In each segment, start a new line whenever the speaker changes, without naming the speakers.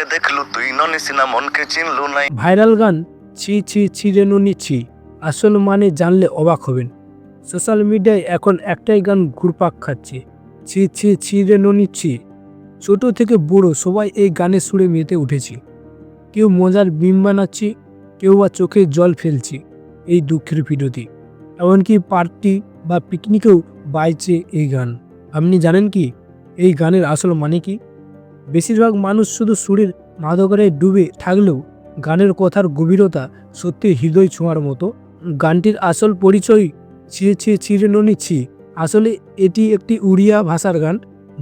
ধনকে দেখলু তুই ননিসি না মনকে চিনলু নাই।
ভাইরাল গান ছি ছি ছি রে ননি ছি, আসল মানে জানলে অবাক হবেন। সোশ্যাল মিডিয়ায় এখন একটাই গান ঘুরপাক খাচ্ছে, ছি ছি ছি রে ননি ছি। ছোট থেকে বুড়ো সবাই এই গানের সুরে মেতে উঠেছি। কেউ মজার বিম বানাচ্ছি, কেউ বা চোখে জল ফেলছি এই দুঃখের ভিডিওতে। এমনকি পার্টি বা পিকনিকেও বাইছে এই গান। আপনি জানেন কি এই গানের আসল মানে কি? বেশিরভাগ মানুষ শুধু সুরের মাদকারে ডুবে থাকলেও গানের কথার গভীরতা সত্যি হৃদয় ছোঁয়ার মতো। গানটির আসল পরিচয় ছি ছি ছিরে ননি ছি। আসলে এটি একটি উড়িয়া ভাষার গান।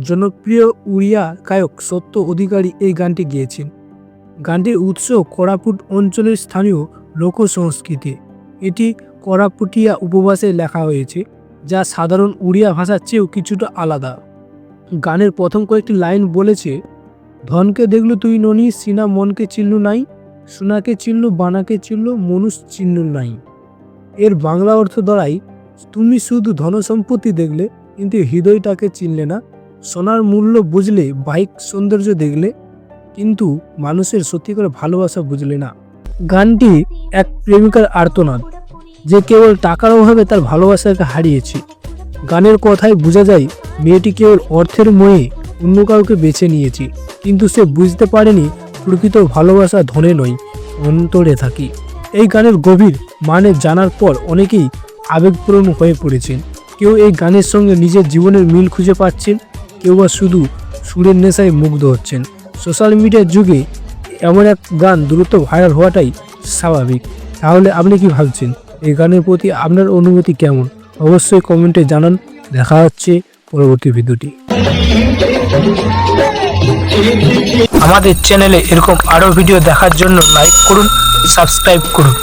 জনপ্রিয় উড়িয়া গায়ক সত্য অধিকারী এই গানটি গেয়েছেন। গানটির উৎস কোরাপুট অঞ্চলের স্থানীয় লোক সংস্কৃতি। এটি কোরাপুটিয়া উপভাষায় লেখা হয়েছে, যা সাধারণ উড়িয়া ভাষার চেয়েও কিছুটা আলাদা। গানের প্রথম কয়েকটি লাইন বলেছে, ধনকে দেখলু তুই ননি সিনা মনকে চিনলু নাই, সোনাকে চিনলু বানাকে চিনলু মনুষ চিনলু নাই। এর বাংলা অর্থ দাঁড়ায়, তুমি শুধু ধনসম্পত্তি দেখলে কিন্তু হৃদয়টাকে চিনলে না, সোনার মূল্য বুঝলে, বাইক সৌন্দর্য দেখলে কিন্তু মানুষের সত্যি করে ভালোবাসা বুঝলে না। গানটি এক প্রেমিকার আর্তনাদ, যে কেবল টাকার অভাবে তার ভালোবাসাকে হারিয়েছে। গানের কথায় বোঝা যায় মেয়েটি কেবল অর্থের মোহে অন্য কাউকে বেছে নিয়েছে, কিন্তু সে বুঝতে পারেনি প্রকৃত ভালোবাসা ধনে নয়, অন্তরে থাকি। এই গানের গভীর মানে জানার পর অনেকেই আবেগপ্রবণ হয়ে পড়েছেন। কেউ এই গানের সঙ্গে নিজের জীবনের মিল খুঁজে পাচ্ছেন, কেউ বা শুধু সুরের নেশায় মুগ্ধ হচ্ছেন। সোশ্যাল মিডিয়ার যুগে এমন এক গান দ্রুত ভাইরাল হওয়াটাই স্বাভাবিক। তাহলে আপনি কি ভাবছেন? এই গানের প্রতি আপনার অনুভূতি কেমন? অবশ্যই কমেন্টে জানান। দেখা হচ্ছে পরবর্তী ভিডিওটি। আমাদের চ্যানেলে এরকম আরও ভিডিও দেখার জন্য লাইক করুন, সাবস্ক্রাইব করুন।